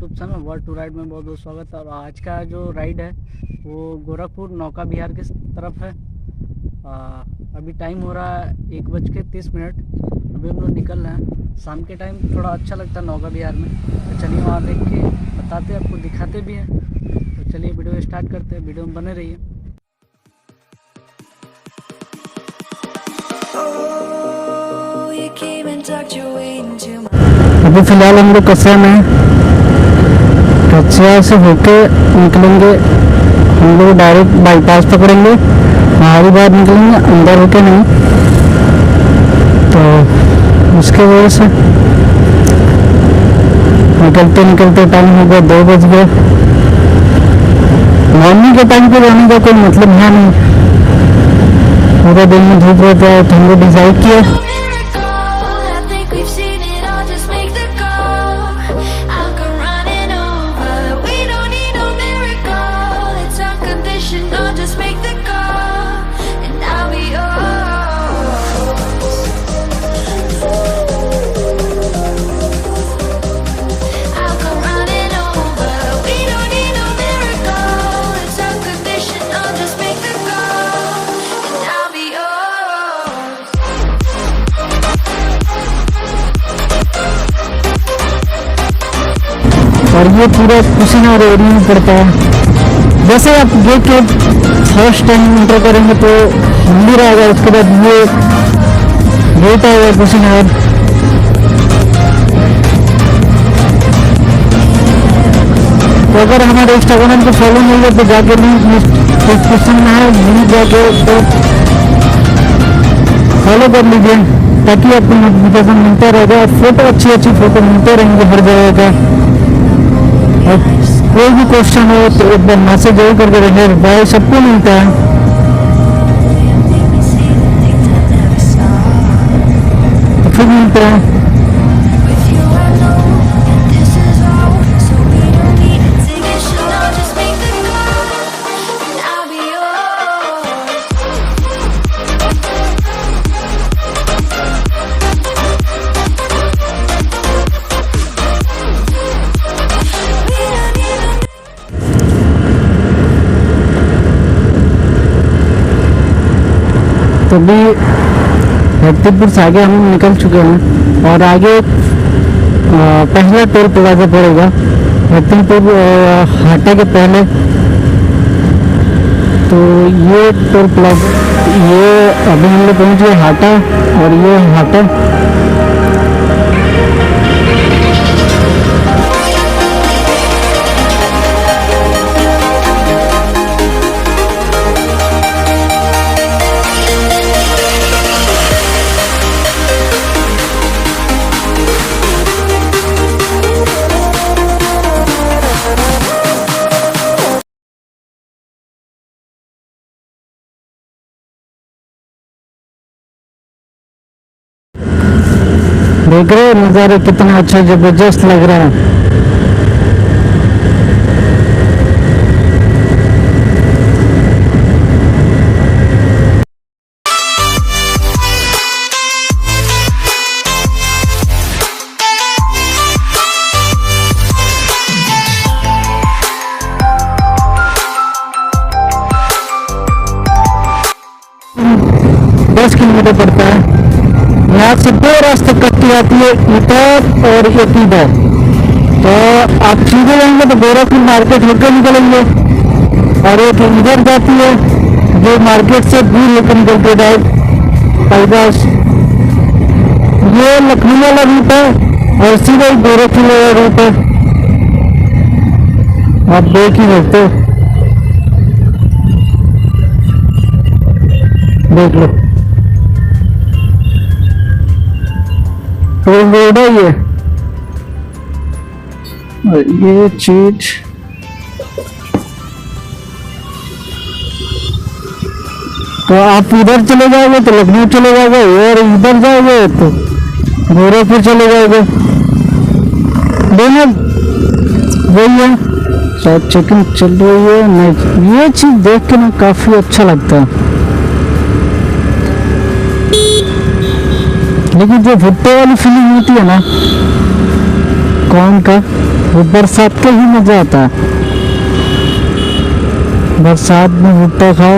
YouTube channel world to ride में बहुत बहुत स्वागत है। और आज का जो राइड है वो गोरखपुर नौका विहार की तरफ है। अभी टाइम हो रहा है 1:30। अभी हम लोग निकल रहे हैं। शाम के टाइम थोड़ा अच्छा लगता है नौका विहार में, तो चलिए वहाँ देख के बताते हैं, आपको दिखाते भी हैं। तो चलिए वीडियो स्टार्ट करते हैं, वीडियो में बने रहिए। अभी फिलहाल हम लोग कच्चा में कच्चा से होके निकलेंगे। हम लोग डायरेक्ट बाईपास पकड़ेंगे, बाहरी बाहर निकलेंगे, अंदर होके नहीं। तो उसके वजह से निकलते निकलते टाइम हो गया 2 बज गए। मॉर्निंग के टाइम पे जाने का कोई मतलब है नहीं, पूरा दिन में धूप रहता है। तो हम लोग डिसाइड किया और ये पूरा कुशीनगर एरिया में पड़ता है। जैसे आप गेट के फर्स्ट टाइम एंटर करेंगे तो मंदिर आएगा, उसके बाद ये गेट आएगा कुशीनगर। तो अगर हमारे इंस्टाग्राम को फॉलो नहीं है तो जाके डिस्क्रिप्शन में है, लिंक जाके तो फॉलो कर लीजिए ताकि आपको नोटिफिकेशन मिलता रहेगा। फोटो अच्छी फोटो मिलते रहेंगे हर जगह का। और कोई भी क्वेश्चन हो तो एक बार मैसेज जरूर करके रखिए, रिप्लाई सबको मिलता है। तो फिर मिलते हैं। तो अभी भक्तिपुर से आगे हम निकल चुके हैं और आगे पहला टोल प्लाजा पड़ेगा भक्तिपुर हाटा के पहले। तो ये टोल प्लाजा, ये अभी हम लोग पहुँच गए हाटा, और ये हाटा। देख रहे हो नज़ारे कितना अच्छा जबरदस्त लग रहा है। दस किलोमीटर पड़ता है। यहाँ से 2 रास्ते कटती आती है, इधर और एक इधर। तो आप सीधे जाएंगे तो गोरखपुर मार्केट होकर निकलेंगे, और एक इधर जाती है जो मार्केट से दूर होकर निकलते डायरेक्ट बाईपास। ये लखनऊ वाला रूट है और सीधा गोरखपुर वाला रूट है। आप देख ही सकते हो, देख लो। तो रोड है ये, और ये चीज तो आप इधर चले जाओगे तो लखनऊ चले जाओगे, और इधर जाओगे तो गोरखपुर चले जाओगे। दोनों वही है। शायद चेकिंग चल रही है नहीं। ये चीज देख के ना काफी अच्छा लगता है। लेकिन जो भुट्टे वाली फीलिंग होती है ना कॉर्न का, वो बरसात का ही मजा आता है। बरसात में भुट्टा खाओ।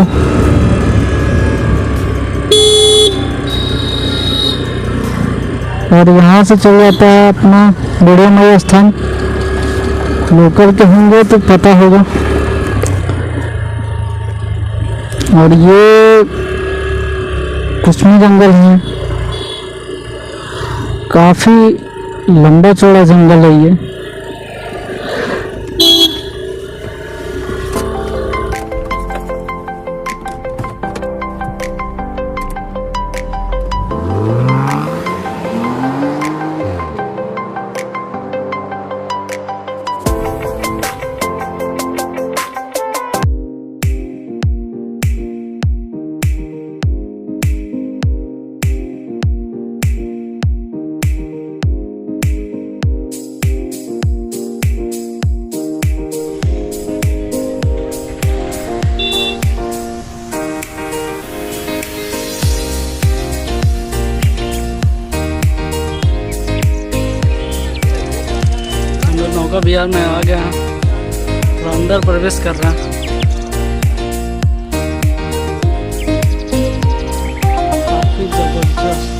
और यहाँ से चल जाता है अपना बड़े मई स्थान। लोकल के होंगे तो पता होगा। और ये कुसमी जंगल है, काफी लंबा चौड़ा जंगल है ये। नौका विहार में आ गया हैं, थोड़ा अंदर प्रवेश कर रहे हैं। काफी जबरदस्त।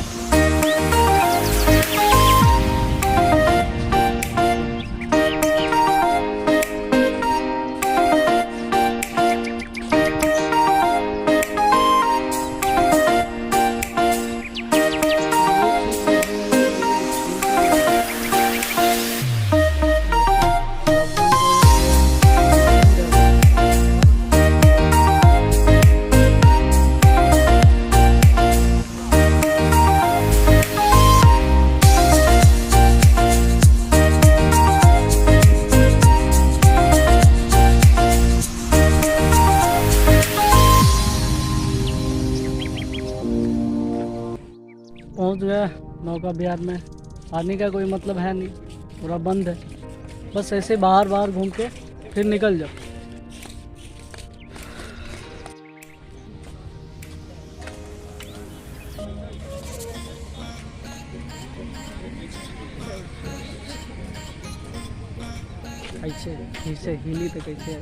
पहुंच गया नौका विहार में। आने का कोई मतलब है नहीं, पूरा बंद है। बस ऐसे बाहर बाहर घूम के फिर निकल जाओ। कैसे हिली तो कैसे है।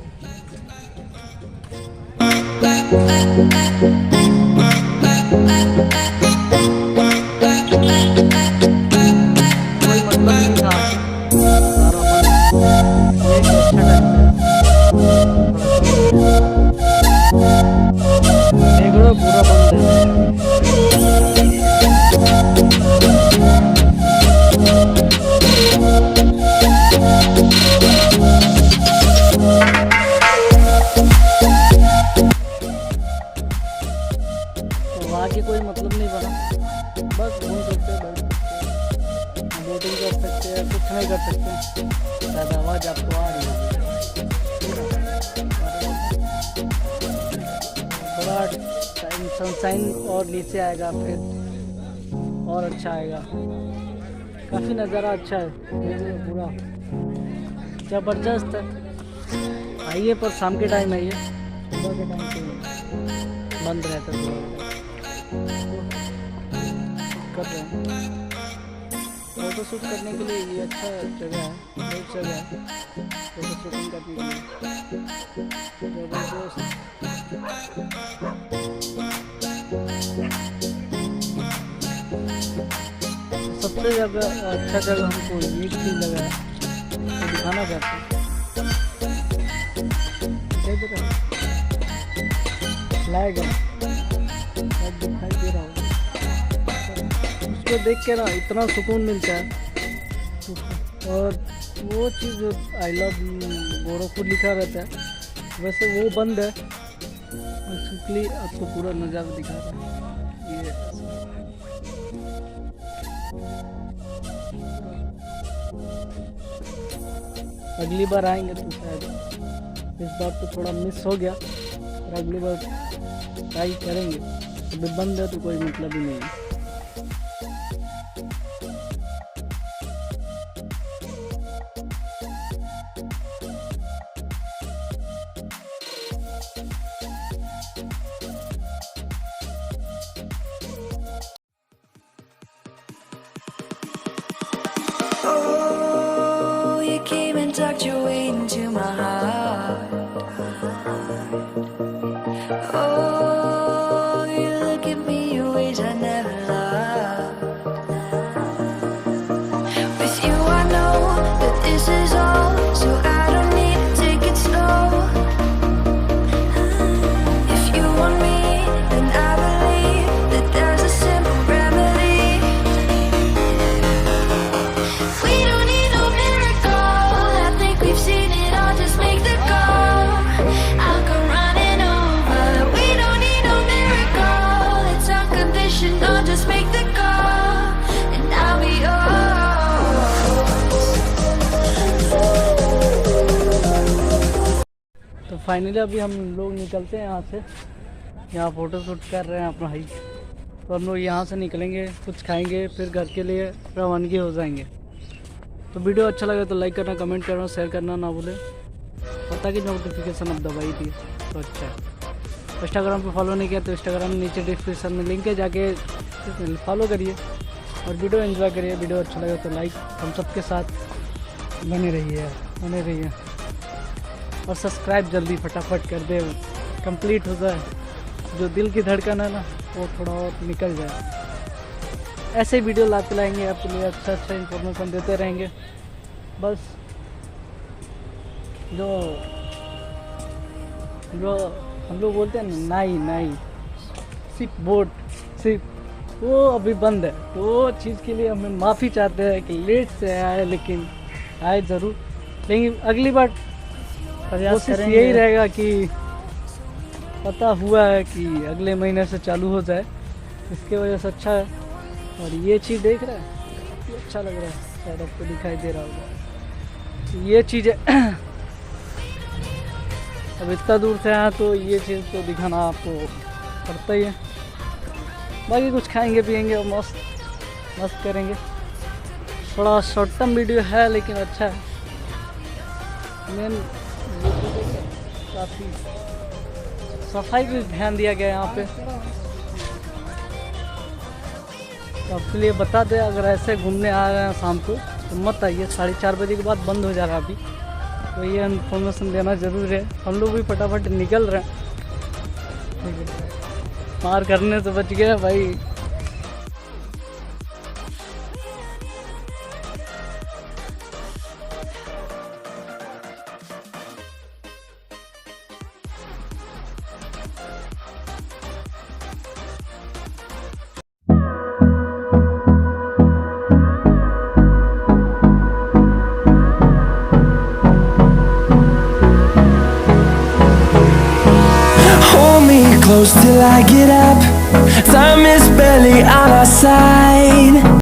कोई मतलब नहीं था, सारा बंद। एक अच्छा देखो पूरा बंद है। तो आगे कोई मतलब नहीं बना, बस घूम सकते हैं, बैठ सकते हैं, बोटिंग कर सकते हैं, कुछ नहीं कर सकते। शायद आवाज़ आपको आ रही है। बड़ा सनशाइन और नीचे आएगा फिर और अच्छा आएगा। काफ़ी नज़ारा अच्छा है, पूरा ज़बरदस्त है। आइए, पर शाम के टाइम आइए, सुबह के टाइम तो बंद रहता है। कर रहे हैं फोटो शूट करने के लिए, ये अच्छा जगह है, बहुत जगह है फोटो शूटिंग करने के लिए। जबरदस्त। सबसे जगह अच्छा जगह हमको एक चीज़ लगा है, तो दिखाना चाहते हैं। फ्लैग है, दिखाई दे रहा होगा। उसको देख के ना इतना सुकून मिलता है। और वो चीज़ जो आई लव गोरखपुर लिखा रहता है, वैसे वो बंद है। बेसिकली आपको पूरा नज़ारा दिखा रहा है ये। अगली बार आएंगे तो शायद, इस बार तो थोड़ा मिस हो गया, और अगली बार ट्राई करेंगे। अभी बंद है तो कोई मतलब ही नहीं है। Oh, you came and worked your way into my heart. Oh, you look at me in ways I never loved. With you I know that this is all, so I don't need to take it slow. If you want me, then I believe that there's a simple remedy. We don't need no miracle, I think we've seen it all, just make the call. I'll come running over. We don't need no miracle, it's unconditional, just make the call, and I'll be yours. तो finally अभी हम लोग निकलते हैं यहाँ से। यहाँ photo shoot कर रहे हैं अपना भाई, तो हम लोग यहाँ से निकलेंगे, कुछ खाएंगे, फिर घर के लिए रवानगी हो जाएंगे। तो वीडियो अच्छा लगे तो लाइक करना, कमेंट करना, शेयर करना ना भूलें, पता कि नोटिफिकेशन अब दबाई थी तो अच्छा है। इंस्टाग्राम पे फॉलो नहीं किया तो इंस्टाग्राम नीचे डिस्क्रिप्शन में लिंक है, जाके फॉलो करिए और वीडियो एंजॉय करिए। वीडियो अच्छा लगे तो लाइक, हम सबके साथ बने रहिए और सब्सक्राइब जल्दी फटाफट कर दे, कंप्लीट हो जाए, जो दिल की धड़कन है ना वो थोड़ा और निकल जाए। ऐसे ही वीडियो लाते लाएंगे आपके लिए, अच्छा इंफॉर्मेशन देते रहेंगे। बस जो हम लोग बोलते हैं ना, नाई सिप बोट सिप, वो अभी बंद है। तो वो चीज़ के लिए हमें माफ़ी चाहते हैं कि लेट से आए, लेकिन आए ज़रूर। लेकिन अगली बार कोशिश यही रहेगा कि पता हुआ है कि अगले महीने से चालू हो जाए, इसके वजह से अच्छा है। और ये चीज़ देख रहा है, ये अच्छा लग रहा है, शायद आपको दिखाई दे रहा होगा। ये चीज़ अब इतना दूर से आया तो ये चीज़ तो दिखाना आपको पड़ता ही है। बाकी कुछ खाएंगे पिएंगे और मस्त करेंगे। थोड़ा शॉर्ट टर्म वीडियो है लेकिन अच्छा है। मेन काफ़ी सफाई पे ध्यान दिया गया यहाँ पे। तो आपके लिए बता दें, अगर ऐसे घूमने आ रहे हैं शाम को तो मत आइए, 4:30 बजे के बाद बंद हो जाएगा अभी। तो ये इन्फॉर्मेशन देना ज़रूर है। हम लोग भी फटाफट निकल रहे हैं, ठीक है, मार करने से बच गया भाई। Hold me close till I get up. Time is barely on our side.